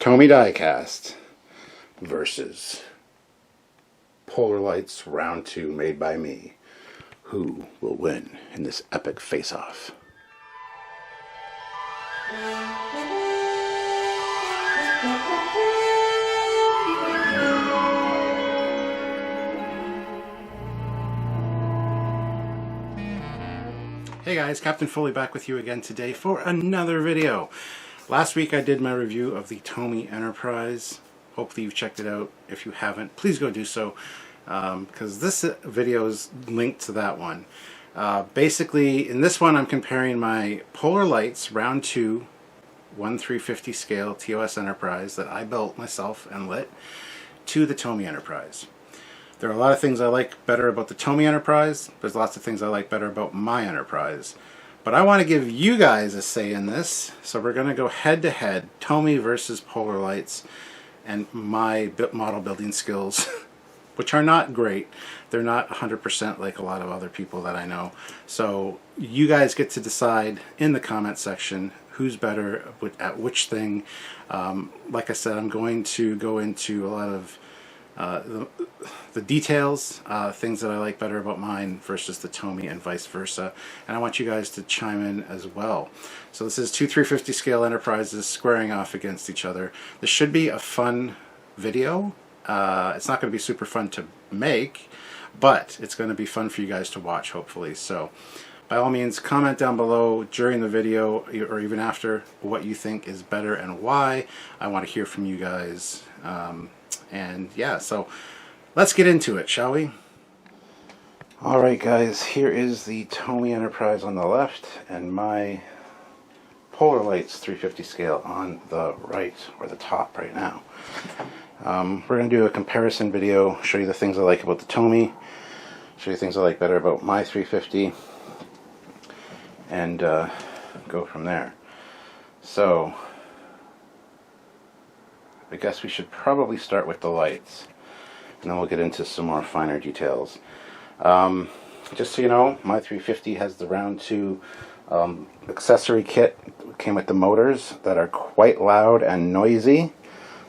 TOMY diecast versus Polar Lights round 2 made by me. Who will win in this epic face-off? Hey guys, Captain Foley back with you again today for another video. Last week I did my review of the TOMY Enterprise. Hopefully you've checked it out. If you haven't, please go do so, because this video is linked to that one. Basically, in this one I'm comparing my Polar Lights round 2 1/350 scale TOS Enterprise that I built myself and lit to the TOMY Enterprise. There are a lot of things I like better about the TOMY Enterprise. There's lots of things I like better about my Enterprise. But I want to give you guys a say in this, so we're going to go head to head, TOMY versus Polar Lights, and my model building skills, which are not great. They're not 100% like a lot of other people that I know. So you guys get to decide in the comment section who's better at which thing. Like I said, I'm going to go into a lot of the details, things that I like better about mine versus the TOMY and vice versa, and I want you guys to chime in as well. So this is two 350 scale Enterprises squaring off against each other. This should be a fun video. It's not going to be super fun to make, but it's going to be fun for you guys to watch, hopefully. So by all means, comment down below during the video or even after what you think is better and why. I want to hear from you guys. And yeah, so let's get into it, shall we? Alright guys, here is the TOMY Enterprise on the left and my Polar Lights 350 scale on the right, or the top right now. We're going to do a comparison video, show you the things I like about the TOMY, show you things I like better about my 350, and go from there. So I guess we should probably start with the lights, and then we'll get into some more finer details. Just so you know, my 350 has the round 2 accessory kit. It came with the motors that are quite loud and noisy,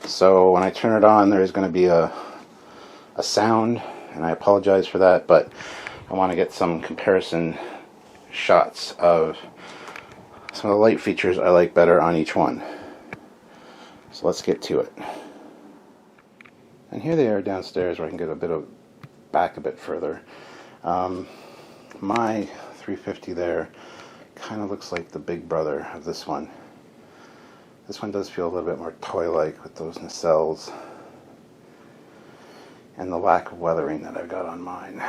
so when I turn it on there's going to be a sound, and I apologize for that, but I want to get some comparison shots of some of the light features I like better on each one. So let's get to it. And here they are downstairs where I can get a bit of back a bit further. My 350 there kind of looks like the big brother of this one. This one does feel a little bit more toy-like with those nacelles and the lack of weathering that I've got on mine.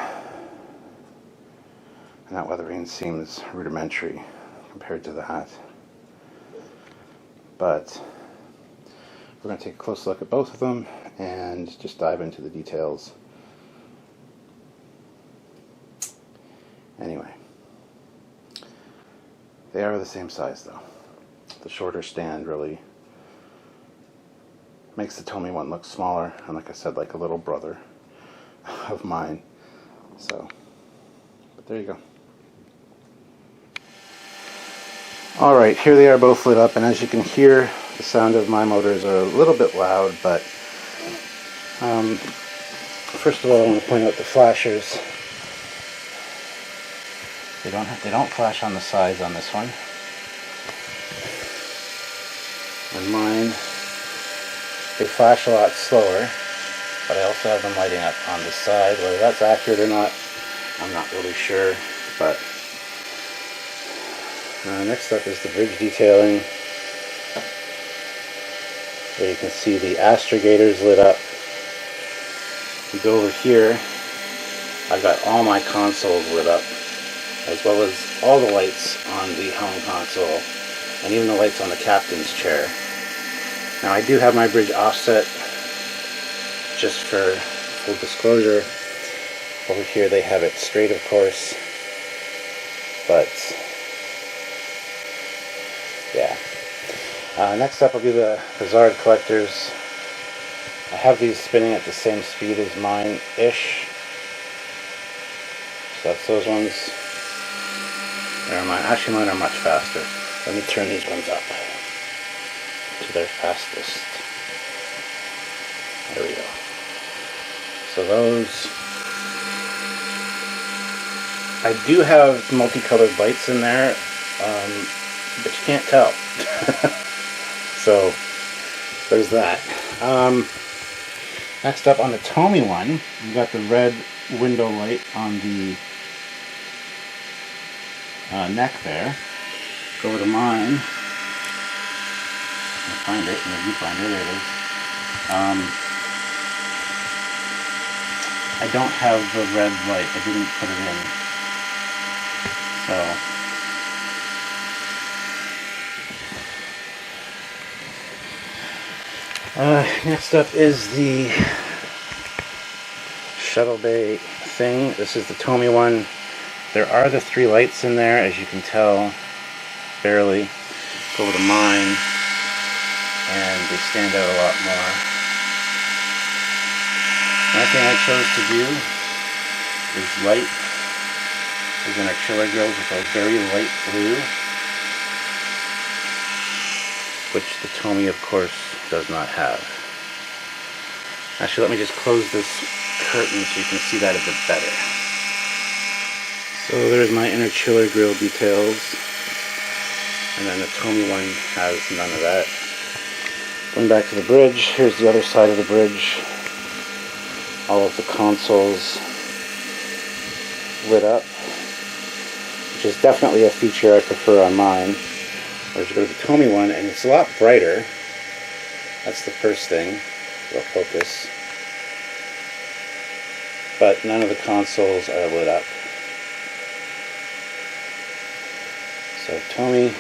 And that weathering seems rudimentary compared to that. But we're going to take a close look at both of them and just dive into the details. Anyway, they are the same size though. The shorter stand really makes the TOMY one look smaller, and like I said, like a little brother of mine. So, but there you go. Alright, here they are both lit up, and as you can hear, the sound of my motors are a little bit loud, but first of all I want to point out the flashers. They don't flash on the sides on this one. And mine, they flash a lot slower, but I also have them lighting up on the side. Whether that's accurate or not, I'm not really sure, but next up is the bridge detailing. There you can see the astrogators lit up. If you go over here, I've got all my consoles lit up, as well as all the lights on the home console, and even the lights on the captain's chair. Now I do have my bridge offset, just for full disclosure. Over here they have it straight, of course, but yeah. Next up will be the Trekyards collectors. I have these spinning at the same speed as mine-ish. So that's those ones. Actually mine are much faster. Let me turn these ones up to their fastest. There we go. So those, I do have multicolored lights in there, but you can't tell. So there's that. Next up on the TOMY one, we've got the red window light on the neck there. Go over to mine. I can find it, and you find it. There it is. I don't have the red light. I didn't put it in. So next up is the shuttle bay thing. This is the TOMY one. There are the 3 lights in there, as you can tell, barely. Go over to mine, and they stand out a lot more. Another thing I chose to do is light. These are our chiller grills with a very light blue, which the TOMY, of course, does not have. Actually, let me just close this curtain so you can see that a bit better. So there's my inner chiller grill details, and then the TOMY one has none of that. Going back to the bridge, here's the other side of the bridge. All of the consoles lit up, which is definitely a feature I prefer on mine. Whereas you go to the TOMY one, and it's a lot brighter. That's the first thing. It'll focus. But none of the consoles are lit up. So TOMY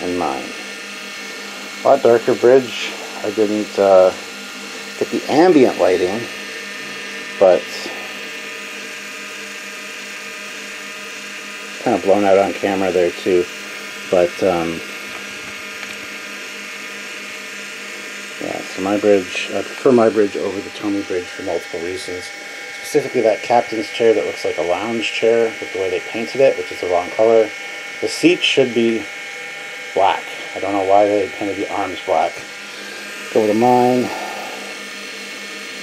and mine. A lot darker bridge. I didn't get the ambient lighting, but kind of blown out on camera there too. But yeah, so my bridge, I prefer my bridge over the TOMY bridge for multiple reasons. Specifically that captain's chair that looks like a lounge chair with the way they painted it, which is the wrong color. The seats should be black. I don't know why they painted the arms black. Go over to mine,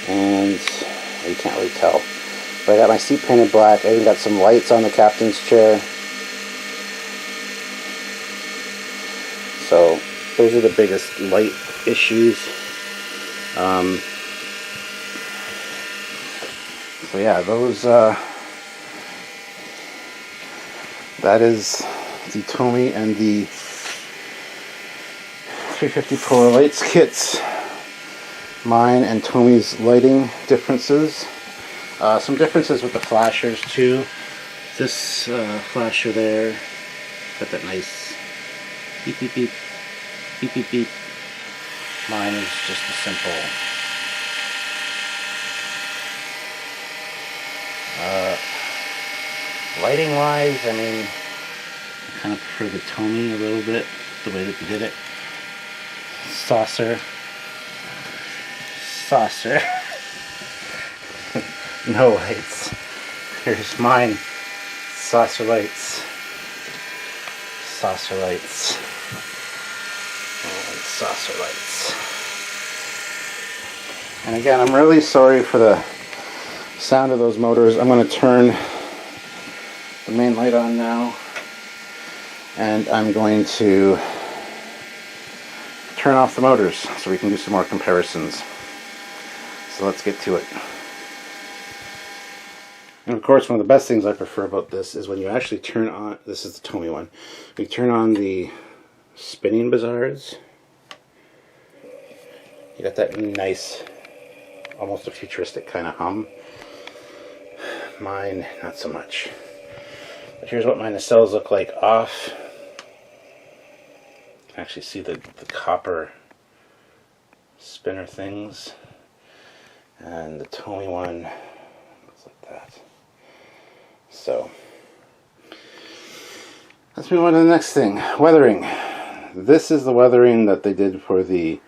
and you can't really tell. But I got my seat painted black. I even got some lights on the captain's chair. So those are the biggest light issues. So yeah, those, that is the TOMY and the 350 Polar Lights kits. Mine and TOMY's lighting differences. Some differences with the flashers too. This flasher there, got that nice beep beep beep, beep beep beep. Mine is just a simple lighting wise, I mean, I kind of prefer the TOMY a little bit, the way that they did it. Saucer. No lights. Here's mine. Saucer lights. Saucer lights. And saucer lights. And again, I'm really sorry for the sound of those motors. I'm going to turn the main light on now, and I'm going to turn off the motors so we can do some more comparisons. So let's get to it. And of course, one of the best things I prefer about this is when you actually turn on, this is the TOMY one, you turn on the spinning bazaars. You got that nice, almost a futuristic kind of hum. Mine, not so much. But here's what my nacelles look like off. You can actually see the copper spinner things. And the TOMY one looks like that. So, let's move on to the next thing. Weathering. This is the weathering that they did for the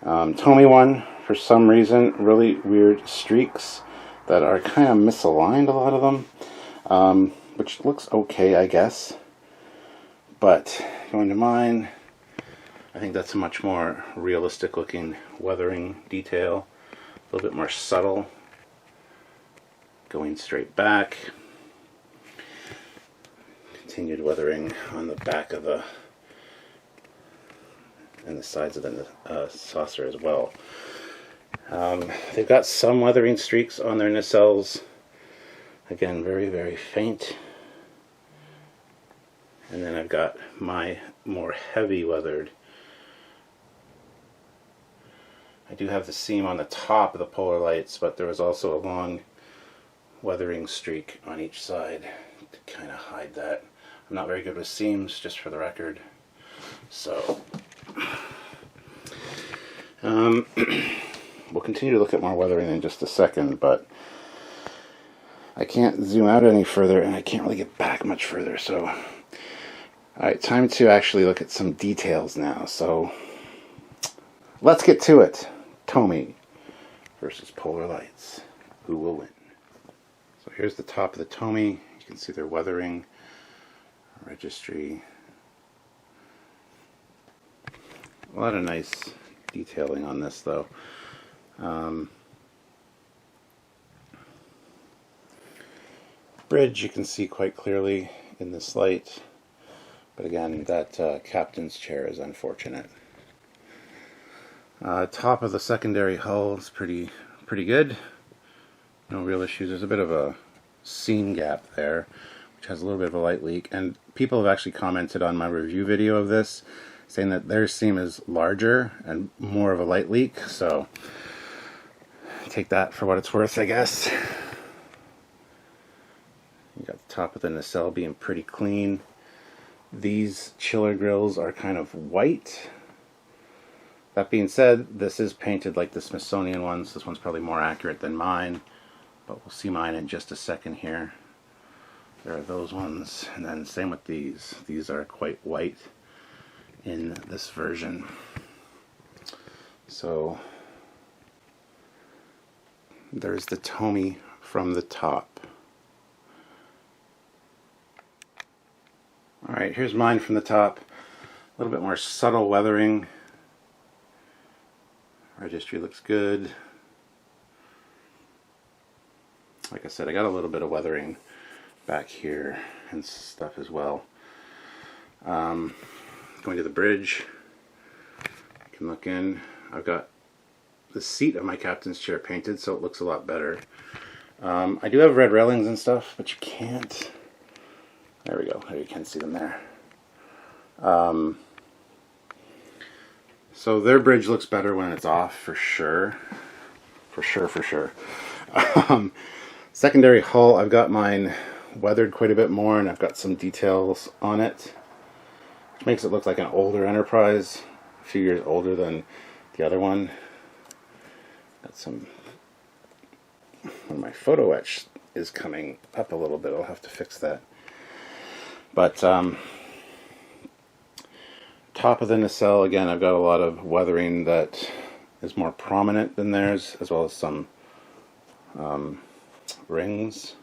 TOMY one. For some reason, really weird streaks that are kind of misaligned, a lot of them. Which looks okay, I guess. But going to mine, I think that's a much more realistic looking weathering detail, a little bit more subtle, going straight back. Continued weathering on the back of the and the sides of the saucer as well. They've got some weathering streaks on their nacelles. Again, very, very faint. And then I've got my more heavy weathered. I do have the seam on the top of the polar lights, but there was also a long weathering streak on each side to kind of hide that. I'm not very good with seams, just for the record. So, we'll continue to look at more weathering in just a second, but I can't zoom out any further, and I can't really get back much further. So, alright, time to actually look at some details now. So, let's get to it. TOMY versus polar lights. Who will win? So here's the top of the TOMY. You can see their weathering, registry. A lot of nice detailing on this though. Bridge you can see quite clearly in this light, but again that captain's chair is unfortunate. Top of the secondary hull is pretty good. No real issues. There's a bit of a seam gap there, which has a little bit of a light leak, and people have actually commented on my review video of this saying that their seam is larger and more of a light leak, so take that for what it's worth, I guess. You got the top of the nacelle being pretty clean. These chiller grills are kind of white. That being said, this is painted like the Smithsonian ones. This one's probably more accurate than mine, but we'll see mine in just a second here. There are those ones, and then same with these. These are quite white in this version. So there's the TOMY from the top. Alright, here's mine from the top. A little bit more subtle weathering. Registry looks good. Like I said, I got a little bit of weathering back here and stuff as well. Going to the bridge, you can look in. I've got the seat of my captain's chair painted, so it looks a lot better. I do have red railings and stuff, but you can't. There we go. There you can see them there. So their bridge looks better when it's off, for sure. For sure. Secondary hull, I've got mine weathered quite a bit more, and I've got some details on it, which makes it look like an older Enterprise, a few years older than the other one. Got some, when my photo etch is coming up a little bit, I'll have to fix that. But top of the nacelle, again, I've got a lot of weathering that is more prominent than theirs, as well as some rings.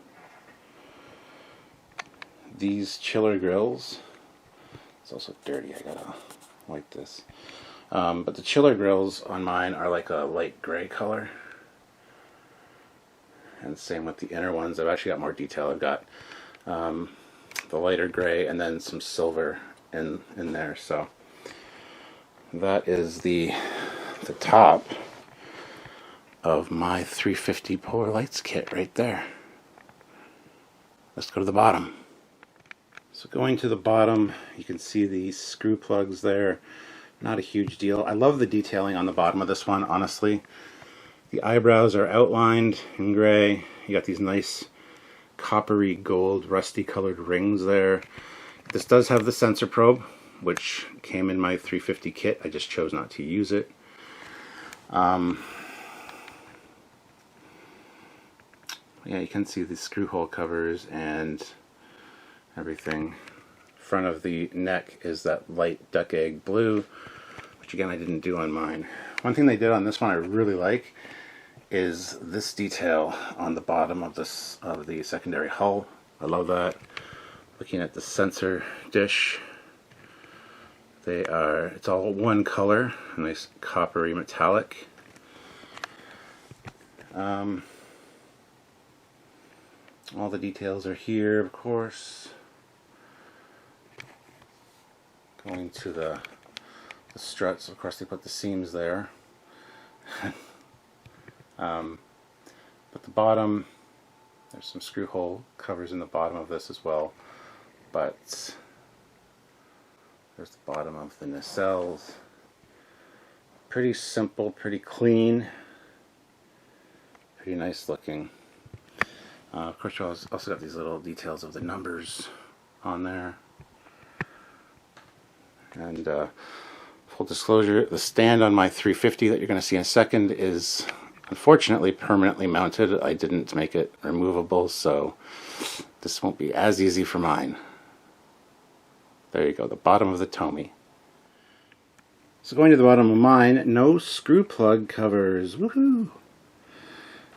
These chiller grills, it's also dirty, I gotta wipe this. But the chiller grills on mine are like a light gray color. And same with the inner ones. I've actually got more detail. I've got the lighter gray and then some silver in there. So that is the top of my 350 Polar Lights kit right there. Let's go to the bottom. So going to the bottom, you can see the screw plugs there. Not a huge deal. I love the detailing on the bottom of this one, honestly. The eyebrows are outlined in gray. You got these nice coppery gold rusty colored rings there. This does have the sensor probe, which came in my 350 kit. I just chose not to use it. Yeah, you can see the screw hole covers and everything. Front of the neck is that light duck egg blue, which again I didn't do on mine. One thing they did on this one I really like is this detail on the bottom of this of the secondary hull. I love that. Looking at the sensor dish, It's all one color, a nice coppery metallic. All the details are here, of course. Going to the struts, of course they put the seams there. But the bottom, there's some screw hole covers in the bottom of this as well. But there's the bottom of the nacelles. Pretty simple, pretty clean, pretty nice looking. Of course, you also got these little details of the numbers on there. And full disclosure, the stand on my 350 that you're going to see in a second is unfortunately permanently mounted. I didn't make it removable, so this won't be as easy for mine. There you go, the bottom of the TOMY. So going to the bottom of mine, no screw plug covers. Woohoo!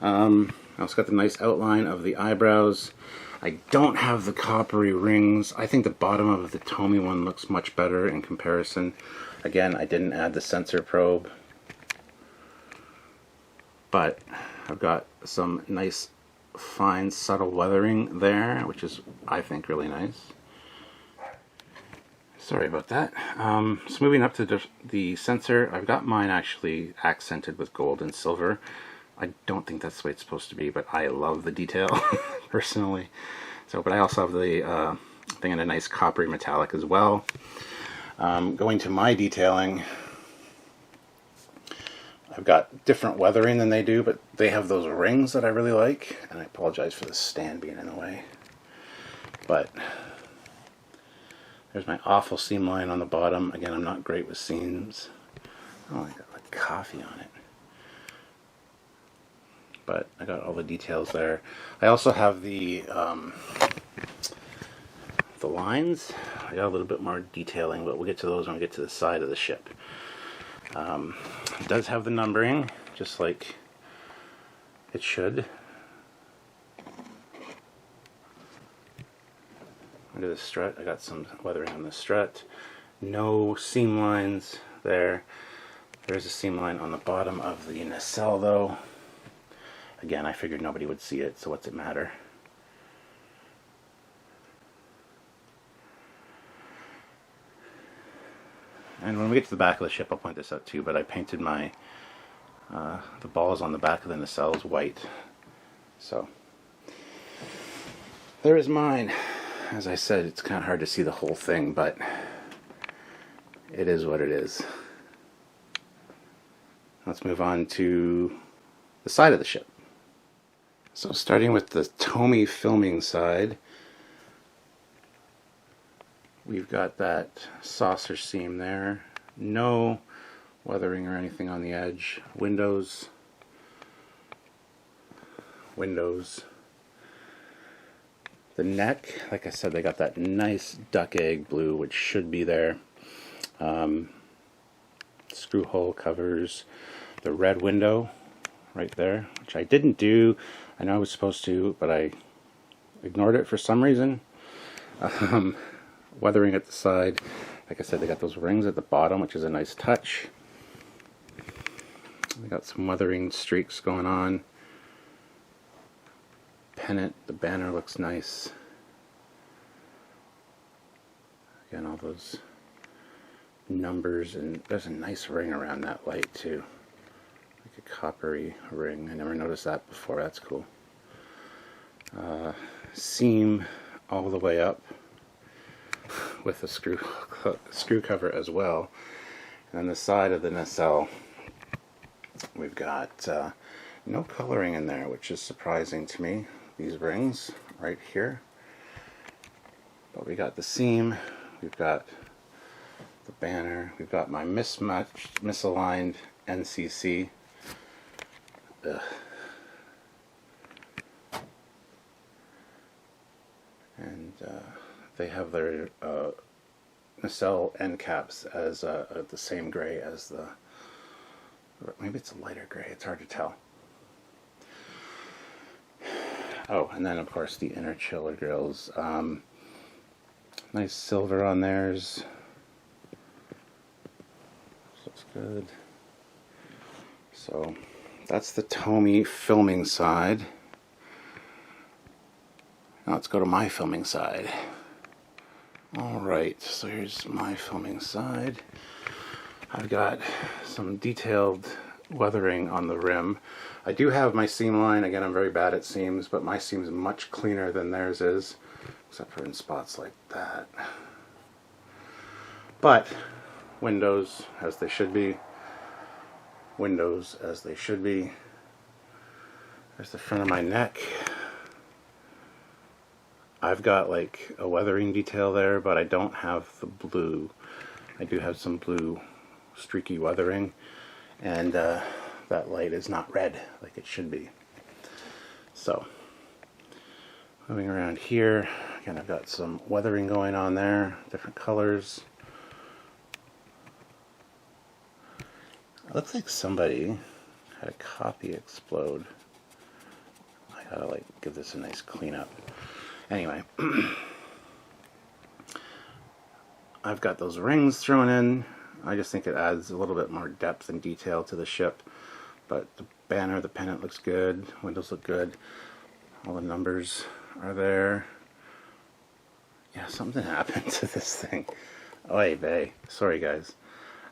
I also got the nice outline of the eyebrows. I don't have the coppery rings. I think the bottom of the TOMY one looks much better in comparison. Again, I didn't add the sensor probe, but I've got some nice fine subtle weathering there, which is, I think, really nice. Sorry about that. So moving up to the sensor, I've got mine actually accented with gold and silver. I don't think that's the way it's supposed to be, but I love the detail personally. So, but I also have the thing in a nice coppery metallic as well. Going to my detailing, I've got different weathering than they do, but they have those rings that I really like, and I apologize for the stand being in the way. But there's my awful seam line on the bottom. Again, I'm not great with seams. Oh, I got like coffee on it. But I got all the details there. I also have the lines. I got a little bit more detailing, but we'll get to those when we get to the side of the ship. It does have the numbering, just like it should. Under the strut, I got some weathering on the strut. No seam lines there. There's a seam line on the bottom of the nacelle though. Again, I figured nobody would see it, so what's it matter? And when we get to the back of the ship, I'll point this out too, but I painted my the balls on the back of the nacelles white. So there is mine. As I said, it's kind of hard to see the whole thing, but it is what it is. Let's move on to the side of the ship. So starting with the TOMY filming side, we've got that saucer seam there. No weathering or anything on the edge. Windows. The neck, like I said, they got that nice duck egg blue, which should be there. Screw hole covers. The red window right there, which I didn't do. I know I was supposed to, but I ignored it for some reason. Weathering at the side. Like I said, they got those rings at the bottom, which is a nice touch. They got some weathering streaks going on. Pennant, the banner looks nice. Again, all those numbers, and there's a nice ring around that light too. Like a coppery ring. I never noticed that before. That's cool. Seam all the way up with a screw cover as well. And then the side of the nacelle, we've got no coloring in there, which is surprising to me. These rings right here. But we got the seam, we've got the banner, we've got my mismatched, misaligned NCC. Ugh. And they have their nacelle end caps as the same gray as the, maybe it's a lighter gray, it's hard to tell. Oh, and then of course the inner chiller grills. Nice silver on theirs. good. So that's the TOMY filming side. Now let's go to my filming side. Alright, so here's my filming side. I've got some detailed weathering on the rim. I do have my seam line. Again, I'm very bad at seams, but my seam's much cleaner than theirs is, except for in spots like that. But windows as they should be. Windows as they should be. There's the front of my neck. I've got like a weathering detail there, but I don't have the blue. I do have some blue streaky weathering, and that light is not red like it should be. So moving around here, again, I've got some weathering going on there, different colors. It looks like somebody had a copy explode. I gotta like give this a nice cleanup. Anyway, I've got those rings thrown in. I just think it adds a little bit more depth and detail to the ship. But the banner, the pennant looks good. Windows look good. All the numbers are there. Yeah, something happened to this thing. Oy vey. Sorry, guys.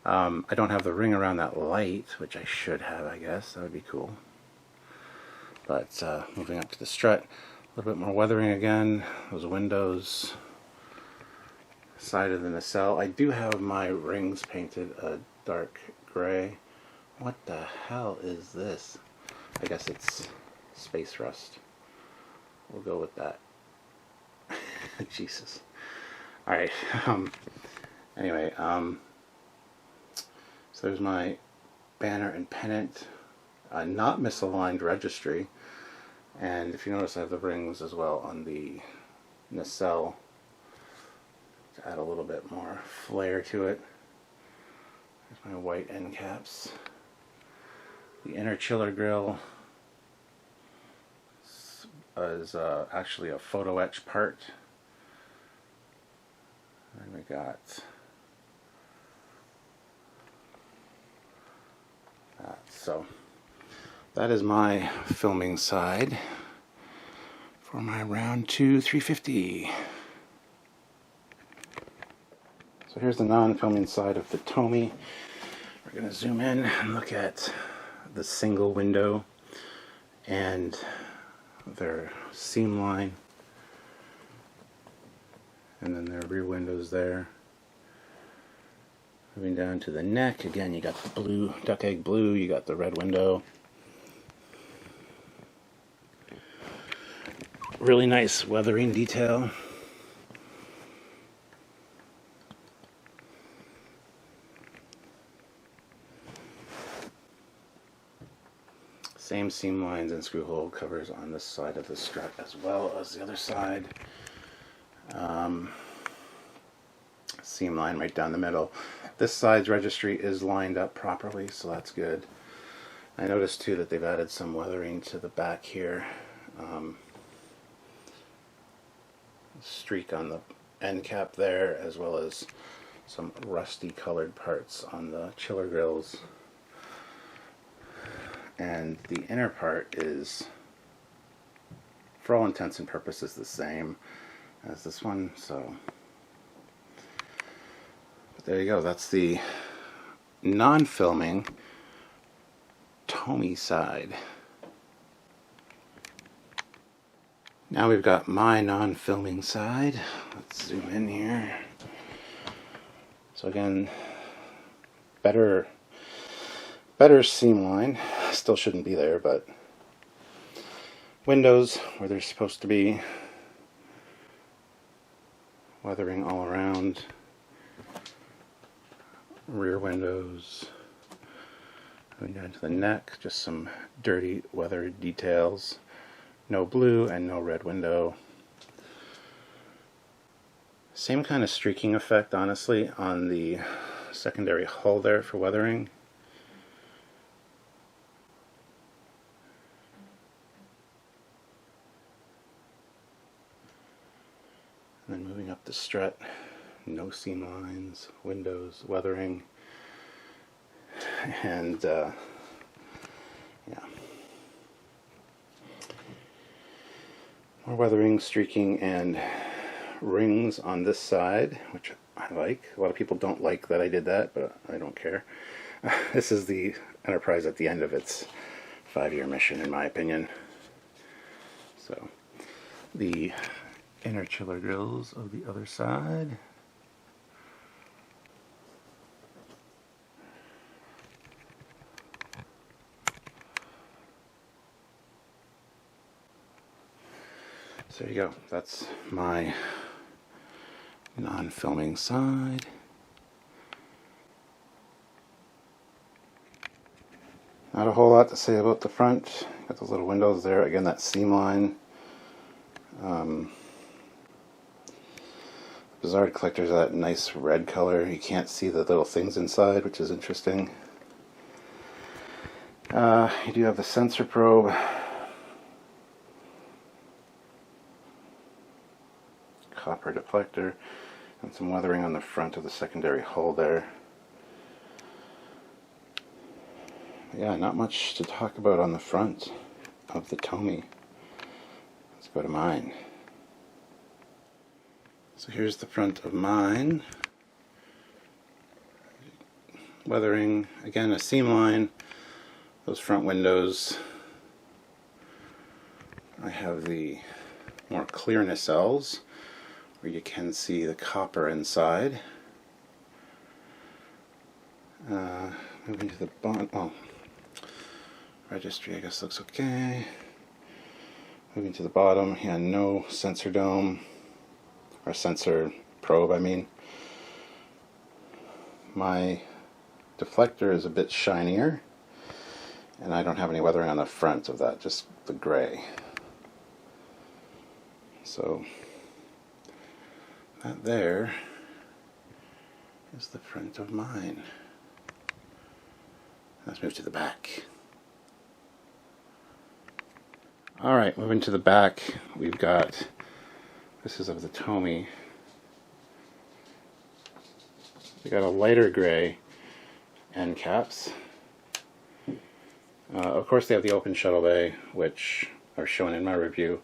I don't have the ring around that light, which I should have, I guess. That would be cool. But moving up to the strut, a little bit more weathering again. Those windows, side of the nacelle. I do have my rings painted a dark gray. What the hell is this? I guess it's space rust. We'll go with that. Jesus. Alright. Anyway, so there's my banner and pennant. Not misaligned registry. And if you notice, I have the rings as well on the nacelle to add a little bit more flair to it. There's my white end caps. The inner chiller grill is actually a photo etch part. And we got that. So that is my filming side for my round 2 350. So here's the non-filming side of the TOMY. We're going to zoom in and look at the single window and their seam line, and then their rear windows there. Moving down to the neck, again you got the blue, duck egg blue, you got the red window. Really nice weathering detail. Same seam lines and screw hole covers on this side of the strut as well as the other side. Seam line right down the middle. This side's registry is lined up properly, so that's good. I noticed too that they've added some weathering to the back here. Streak on the end cap there, as well as some rusty colored parts on the chiller grills. And the inner part is, for all intents and purposes, the same as this one. So but there you go. That's the non-filming TOMY side. Now we've got my non-filming side. Let's zoom in here. So again, better seam line. Still shouldn't be there, but windows where they're supposed to be. Weathering all around. Rear windows. Going down to the neck, just some dirty weathered details. No blue and no red window. Same kind of streaking effect, honestly, on the secondary hull there for weathering. And then moving up the strut, no seam lines, windows, weathering. and yeah. More weathering, streaking, and rings on this side, which I like. A lot of people don't like that I did that, but I don't care. This is the Enterprise at the end of its 5-year mission, in my opinion. So, the inner chiller grills of the other side. So there you go. That's my non-filming side. Not a whole lot to say about the front. Got those little windows there. Again, that seam line. Bizarre collectors are that nice red color. You can't see the little things inside, which is interesting. You do have the sensor probe. Copper deflector, and some weathering on the front of the secondary hull there. Yeah, not much to talk about on the front of the TOMY. Let's go to mine. So here's the front of mine. Weathering, again, a seam line, those front windows. I have the more clear nacelles, where you can see the copper inside. Moving to the bottom, oh, registry I guess looks okay. Moving to the bottom, yeah, no sensor dome, or sensor probe, I mean. My deflector is a bit shinier, and I don't have any weathering on the front of that, just the gray. So, that there is the front of mine. Let's move to the back. Alright, moving to the back, we've got, this is of the TOMY. We got a lighter gray end caps. Of course they have the open shuttle bay, which are shown in my review.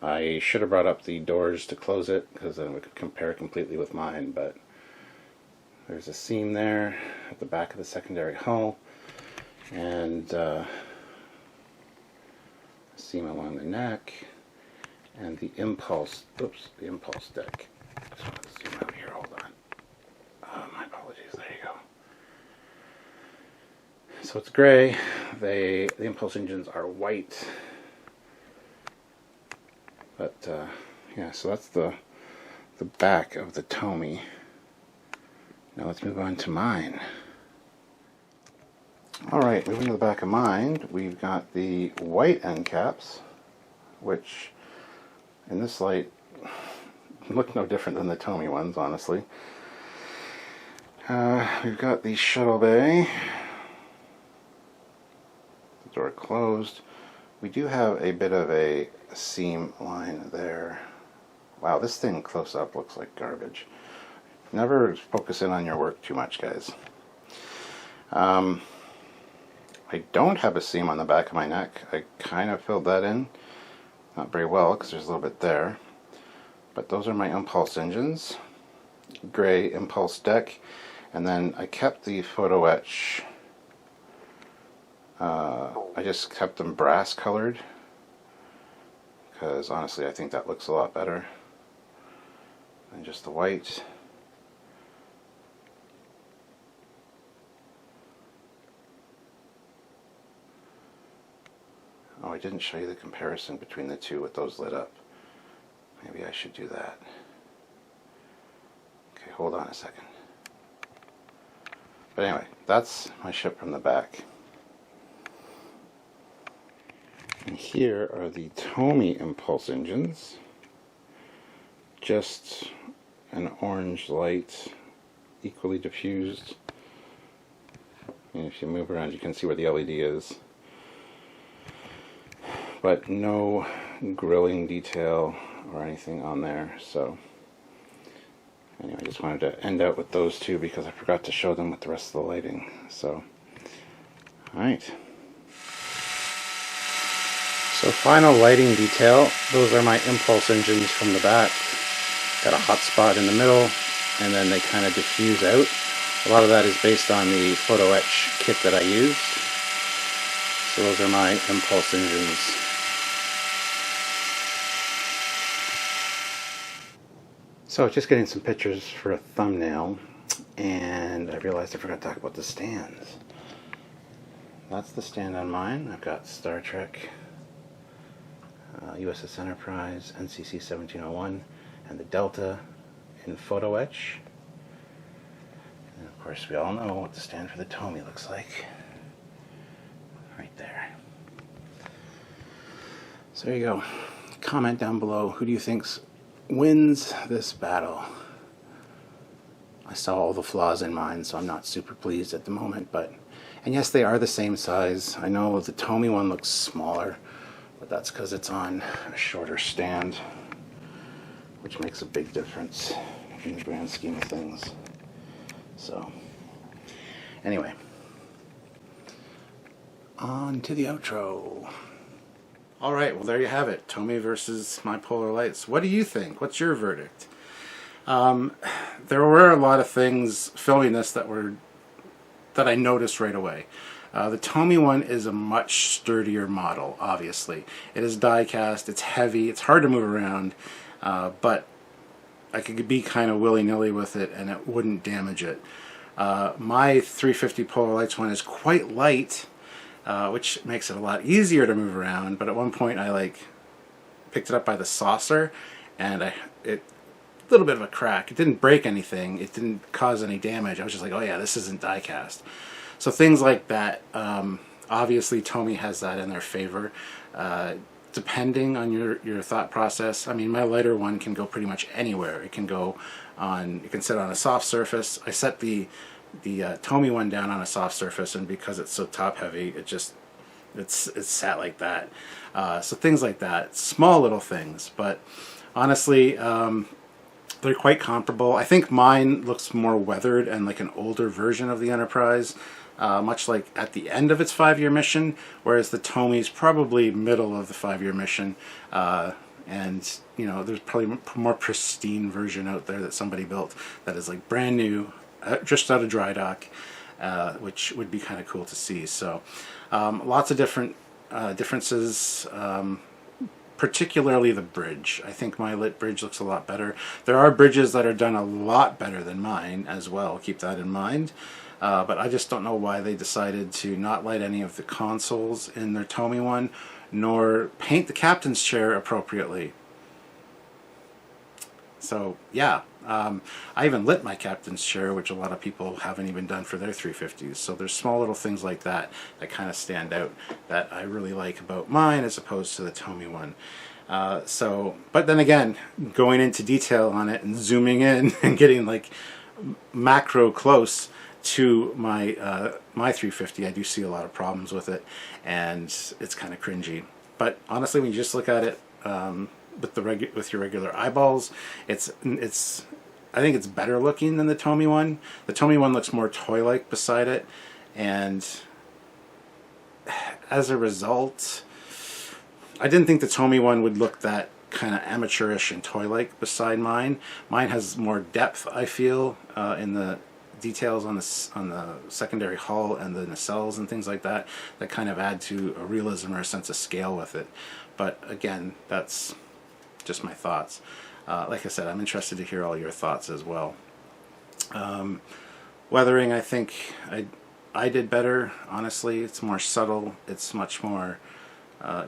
I should have brought up the doors to close it, because then we could compare completely with mine, but there's a seam there at the back of the secondary hull, and a seam along the neck, and the impulse deck. I just want to zoom out here, hold on. My apologies, there you go. So it's gray, the impulse engines are white. But yeah, so that's the back of the TOMY. Now let's move on to mine. Alright, moving to the back of mine, we've got the white end caps, which in this light look no different than the TOMY ones, honestly. We've got the shuttle bay, the door closed. We do have a bit of a seam line there. Wow, this thing close up looks like garbage. Never focus in on your work too much, guys. I don't have a seam on the back of my neck. I kind of filled that in. Not very well, because there's a little bit there. But those are my impulse engines. Gray impulse deck. And then I kept the photo etch. I just kept them brass colored, because honestly I think that looks a lot better than just the white. Oh, I didn't show you the comparison between the two with those lit up. Maybe I should do that. Okay, hold on a second. But anyway, that's my ship from the back. And here are the TOMY impulse engines. Just an orange light, equally diffused. And if you move around, you can see where the LED is. But no grilling detail or anything on there. So anyway, I just wanted to end out with those two because I forgot to show them with the rest of the lighting. So Alright. So final lighting detail, those are my impulse engines from the back. Got a hot spot in the middle, and then they kind of diffuse out. A lot of that is based on the photo etch kit that I used. So those are my impulse engines. So just getting some pictures for a thumbnail, and I realized I forgot to talk about the stands. That's the stand on mine. I've got Star Trek, USS Enterprise, NCC 1701, and the Delta in photo etch. And of course we all know what the stand for the TOMY looks like. Right there. So there you go. Comment down below, who do you think wins this battle? I saw all the flaws in mine, so I'm not super pleased at the moment, but and yes, they are the same size. I know the TOMY one looks smaller, but that's because it's on a shorter stand, which makes a big difference in the grand scheme of things. So anyway, on to the outro. Alright, well there you have it. TOMY versus my Polar Lights. What do you think? What's your verdict? There were a lot of things filming this that I noticed right away. The TOMY one is a much sturdier model, obviously. It is die cast, it's heavy, it's hard to move around, but I could be kind of willy-nilly with it and it wouldn't damage it. My 350 Polar Lights one is quite light, which makes it a lot easier to move around, but at one point I picked it up by the saucer and a little bit of a crack. It didn't break anything, it didn't cause any damage. I was just like, oh yeah, this isn't die cast. So things like that, obviously TOMY has that in their favor. Depending on your thought process, I mean, my lighter one can go pretty much anywhere. It can go on, it can sit on a soft surface. I set the TOMY one down on a soft surface, and because it's so top heavy, it's sat like that. So things like that, small little things, but honestly, they're quite comparable. I think mine looks more weathered and like an older version of the Enterprise, much like at the end of its 5-year mission, whereas the TOMY's probably middle of the 5-year mission, and you know, there's probably a more pristine version out there that somebody built that is like brand new, just out of dry dock, which would be kind of cool to see. So lots of different differences. Particularly the bridge. I think my lit bridge looks a lot better. There are bridges that are done a lot better than mine as well, keep that in mind. But I just don't know why they decided to not light any of the consoles in their TOMY one, nor paint the captain's chair appropriately. So yeah, I even lit my captain's chair, which a lot of people haven't even done for their 350s. So there's small little things like that that kind of stand out that I really like about mine as opposed to the TOMY one. But then again, going into detail on it and zooming in and getting like macro close to my my 350, I do see a lot of problems with it, and it's kind of cringy. But honestly, when you just look at it with your regular eyeballs, I think it's better looking than the TOMY one. The TOMY one looks more toy-like beside it, and as a result, I didn't think the TOMY one would look that kind of amateurish and toy-like beside mine. Mine has more depth, I feel, in the details on the secondary hull and the nacelles and things like that kind of add to a realism or a sense of scale with it. But again, that's just my thoughts. Like I said, I'm interested to hear all your thoughts as well. Weathering, I think I did better, honestly. It's more subtle, it's much more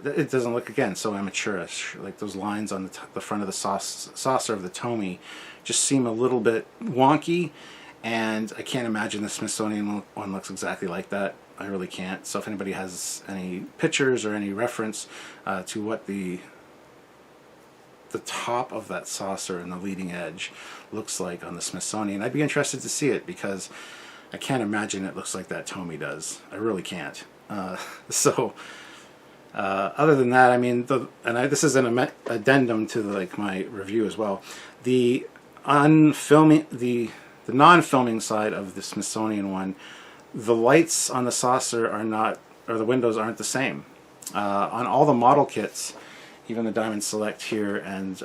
it doesn't look, again, so amateurish. Like those lines on the front of the saucer of the TOMY just seem a little bit wonky, and I can't imagine the Smithsonian one looks exactly like that. I really can't. So if anybody has any pictures or any reference to what the top of that saucer and the leading edge looks like on the Smithsonian, I'd be interested to see it, because I can't imagine it looks like that TOMY does. I really can't. Other than that, I mean, this is an addendum to my review as well. The non-filming side of the Smithsonian one, the lights on the saucer are not, or the windows aren't the same. On all the model kits, even the Diamond Select here and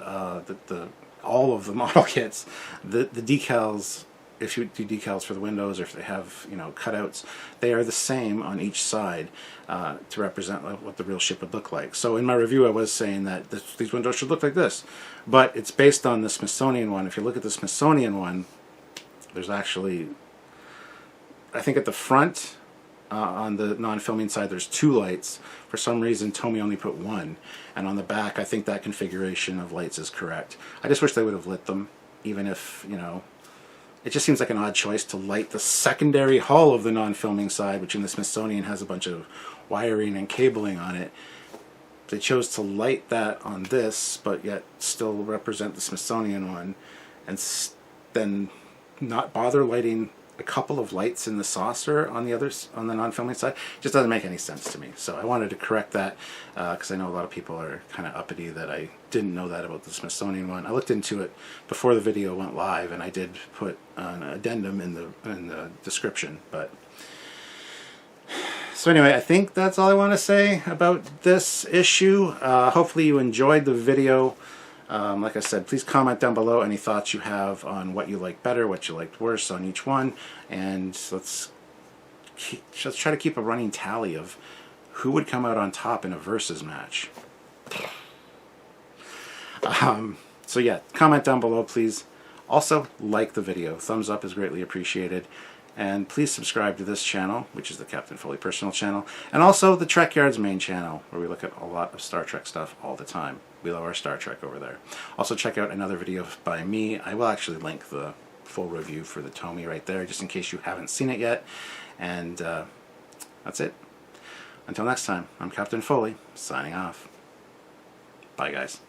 all of the model kits, the decals, if you do decals for the windows or if they have, you know, cutouts, they are the same on each side to represent what the real ship would look like. So in my review I was saying that these windows should look like this, but it's based on the Smithsonian one. If you look at the Smithsonian one, there's actually, I think at the front on the non-filming side there's 2 lights. For some reason TOMY only put 1, and on the back I think that configuration of lights is correct. I just wish they would have lit them, even if, you know, it just seems like an odd choice to light the secondary hull of the non-filming side, which in the Smithsonian has a bunch of wiring and cabling on it. They chose to light that on this, but yet still represent the Smithsonian one, and then not bother lighting a couple of lights in the saucer on the others, on the non-filming side. It just doesn't make any sense to me. So I wanted to correct that because I know a lot of people are kind of uppity that I didn't know that about the Smithsonian one. I looked into it before the video went live, and I did put an addendum in the description. But so anyway, I think that's all I want to say about this issue. Hopefully you enjoyed the video. Like I said, please comment down below any thoughts you have on what you like better, what you liked worse on each one, and let's try to keep a running tally of who would come out on top in a versus match. So yeah, comment down below, please. Also, like the video. Thumbs up is greatly appreciated. And please subscribe to this channel, which is the Captain Foley personal channel, and also the Trekyards main channel, where we look at a lot of Star Trek stuff all the time. We love our Star Trek over there. Also check out another video by me. I will actually link the full review for the TOMY right there, just in case you haven't seen it yet. And that's it. Until next time, I'm Captain Foley, signing off. Bye guys.